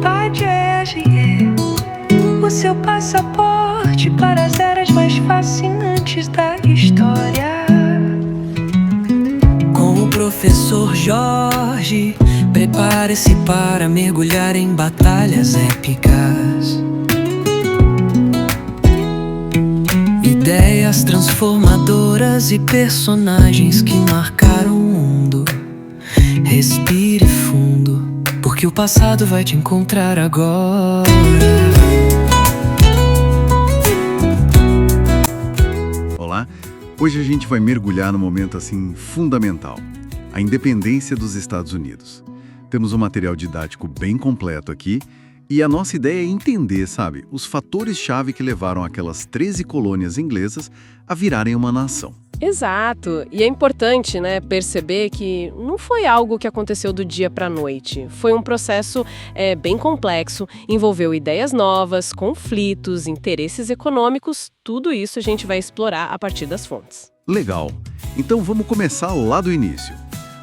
Voyager, o seu passaporte para as eras mais fascinantes da história. Com o professor Jorge, prepare-se para mergulhar em batalhas épicas. Ideias transformadoras e personagens que marcaram o mundo. Respire fundo, porque o passado vai te encontrar agora. Olá, hoje a gente vai mergulhar num momento assim fundamental, a independência dos Estados Unidos. Temos um material didático bem completo aqui e a nossa ideia é entender, sabe, os fatores-chave que levaram aquelas 13 colônias inglesas a virarem uma nação. Exato. E é importante, né, perceber que não foi algo que aconteceu do dia para a noite. Foi um processo bem complexo, envolveu ideias novas, conflitos, interesses econômicos, tudo isso a gente vai explorar a partir das fontes. Legal. Então vamos começar lá do início.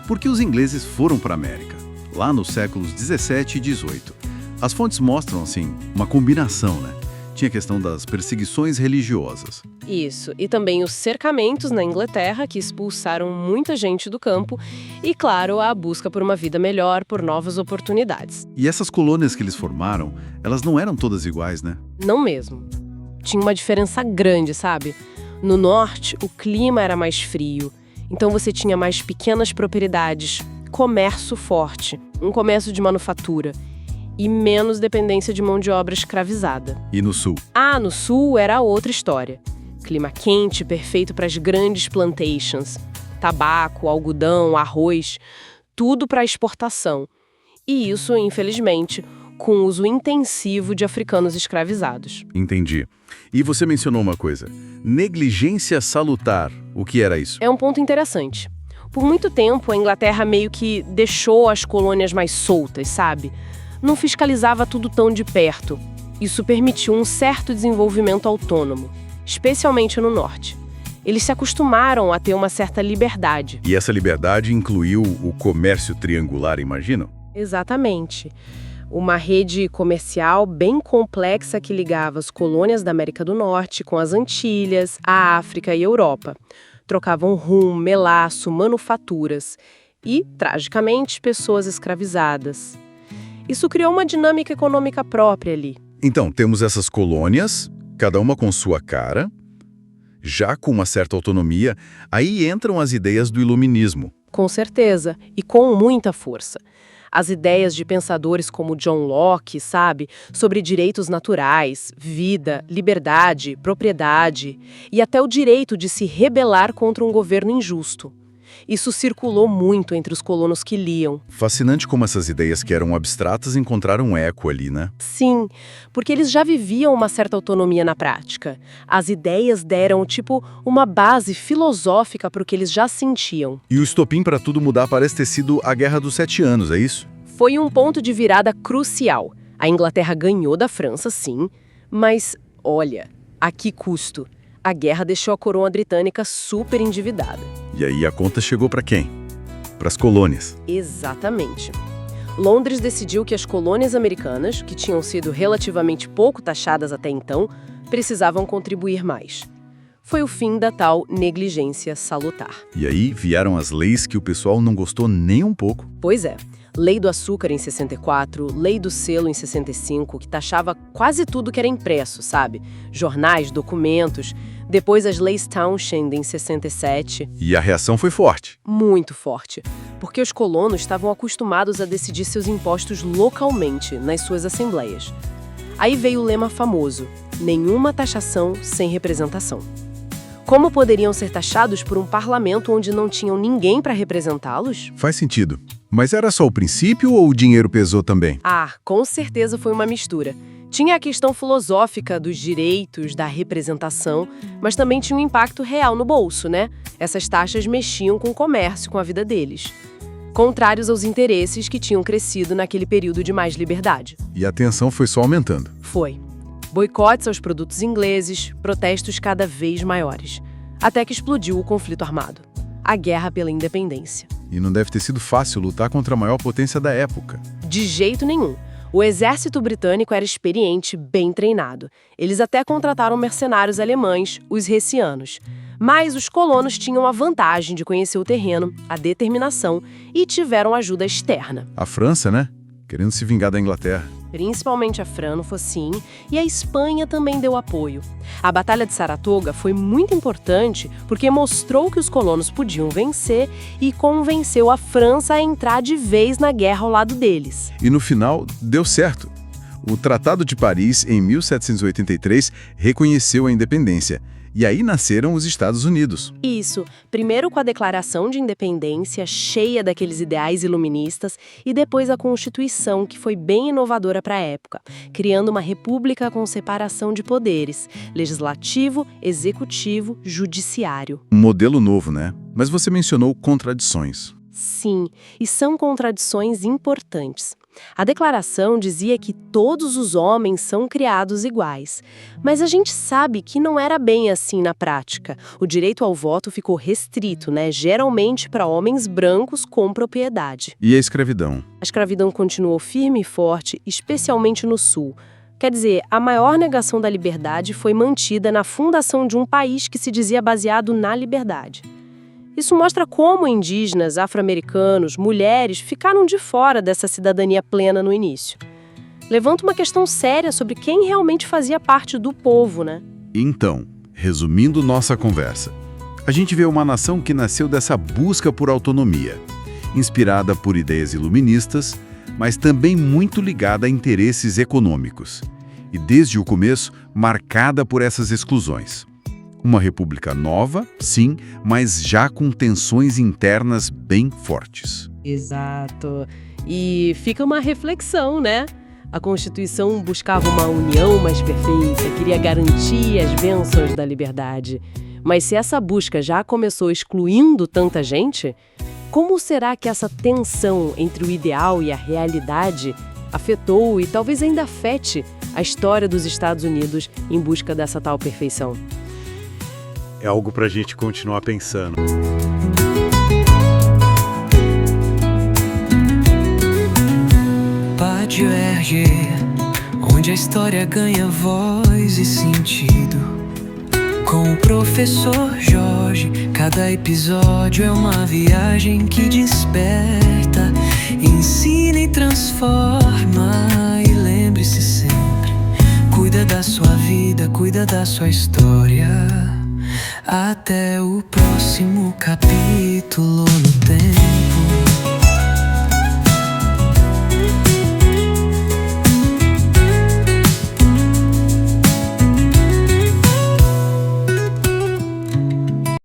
Por que os ingleses foram para a América? Lá nos séculos 17 e 18. As fontes mostram, assim, uma combinação, né? Tinha a questão das perseguições religiosas. Isso, e também os cercamentos na Inglaterra, que expulsaram muita gente do campo, e, claro, a busca por uma vida melhor, por novas oportunidades. E essas colônias que eles formaram, elas não eram todas iguais, né? Não mesmo. Tinha uma diferença grande, sabe? No norte, o clima era mais frio, então você tinha mais pequenas propriedades, comércio forte, um comércio de manufatura e menos dependência de mão de obra escravizada. E no sul? Ah, no sul era outra história. Clima quente, perfeito para as grandes plantations. Tabaco, algodão, arroz, tudo para exportação. E isso, infelizmente, com o uso intensivo de africanos escravizados. Entendi. E você mencionou uma coisa, negligência salutar. O que era isso? É um ponto interessante. Por muito tempo, a Inglaterra meio que deixou as colônias mais soltas, sabe? Não fiscalizava tudo tão de perto. Isso permitiu um certo desenvolvimento autônomo, especialmente no norte. Eles se acostumaram a ter uma certa liberdade. E essa liberdade incluiu o comércio triangular, imagino? Exatamente. Uma rede comercial bem complexa que ligava as colônias da América do Norte com as Antilhas, a África e a Europa. Trocavam rum, melaço, manufaturas e, tragicamente, pessoas escravizadas. Isso criou uma dinâmica econômica própria ali. Então, temos essas colônias, cada uma com sua cara, já com uma certa autonomia, aí entram as ideias do iluminismo. Com certeza, e com muita força. As ideias de pensadores como John Locke, sabe, sobre direitos naturais, vida, liberdade, propriedade e até o direito de se rebelar contra um governo injusto. Isso circulou muito entre os colonos que liam. Fascinante como essas ideias que eram abstratas encontraram eco ali, né? Sim, porque eles já viviam uma certa autonomia na prática. As ideias deram, uma base filosófica para o que eles já sentiam. E o estopim para tudo mudar parece ter sido a Guerra dos 7 Anos, é isso? Foi um ponto de virada crucial. A Inglaterra ganhou da França, sim, mas, olha, a que custo? A guerra deixou a coroa britânica super endividada. E aí a conta chegou para quem? Para as colônias. Exatamente. Londres decidiu que as colônias americanas, que tinham sido relativamente pouco taxadas até então, precisavam contribuir mais. Foi o fim da tal negligência salutar. E aí vieram as leis que o pessoal não gostou nem um pouco. Pois é. Lei do açúcar em 64, Lei do selo em 65, que taxava quase tudo que era impresso, sabe? Jornais, documentos. Depois as leis Townshend em 67. E a reação foi forte. Muito forte. Porque os colonos estavam acostumados a decidir seus impostos localmente, nas suas assembleias. Aí veio o lema famoso: nenhuma taxação sem representação. Como poderiam ser taxados por um parlamento onde não tinham ninguém para representá-los? Faz sentido. Mas era só o princípio ou o dinheiro pesou também? Ah, com certeza foi uma mistura. Tinha a questão filosófica dos direitos, da representação, mas também tinha um impacto real no bolso, né? Essas taxas mexiam com o comércio, com a vida deles. Contrários aos interesses que tinham crescido naquele período de mais liberdade. E a tensão foi só aumentando. Foi. Boicotes aos produtos ingleses, protestos cada vez maiores. Até que explodiu o conflito armado. A guerra pela independência. E não deve ter sido fácil lutar contra a maior potência da época. De jeito nenhum. O exército britânico era experiente, bem treinado. Eles até contrataram mercenários alemães, os hessianos. Mas os colonos tinham a vantagem de conhecer o terreno, a determinação e tiveram ajuda externa. A França, né? Querendo se vingar da Inglaterra. Principalmente a França, sim, e a Espanha também deu apoio. A Batalha de Saratoga foi muito importante porque mostrou que os colonos podiam vencer e convenceu a França a entrar de vez na guerra ao lado deles. E no final, deu certo. O Tratado de Paris, em 1783, reconheceu a independência. E aí nasceram os Estados Unidos. Isso, primeiro com a Declaração de Independência, cheia daqueles ideais iluministas, e depois a Constituição, que foi bem inovadora para a época, criando uma república com separação de poderes, legislativo, executivo, judiciário. Um modelo novo, né? Mas você mencionou contradições. Sim, e são contradições importantes. A declaração dizia que todos os homens são criados iguais, mas a gente sabe que não era bem assim na prática. O direito ao voto ficou restrito, geralmente para homens brancos com propriedade. E a escravidão? A escravidão continuou firme e forte, especialmente no Sul. Quer dizer, a maior negação da liberdade foi mantida na fundação de um país que se dizia baseado na liberdade. Isso mostra como indígenas, afro-americanos, mulheres ficaram de fora dessa cidadania plena no início. Levanta uma questão séria sobre quem realmente fazia parte do povo, né? Então, resumindo nossa conversa, a gente vê uma nação que nasceu dessa busca por autonomia, inspirada por ideias iluministas, mas também muito ligada a interesses econômicos. E desde o começo, marcada por essas exclusões. Uma república nova, sim, mas já com tensões internas bem fortes. Exato. E fica uma reflexão, né? A Constituição buscava uma união mais perfeita, queria garantir as bênçãos da liberdade. Mas se essa busca já começou excluindo tanta gente, como será que essa tensão entre o ideal e a realidade afetou e talvez ainda afete a história dos Estados Unidos em busca dessa tal perfeição? É algo pra gente continuar pensando. Pátio RG, onde a história ganha voz e sentido. Com o professor Jorge, cada episódio é uma viagem que desperta, ensina e transforma. E lembre-se sempre, cuida da sua vida, cuida da sua história. Até o próximo capítulo no tempo.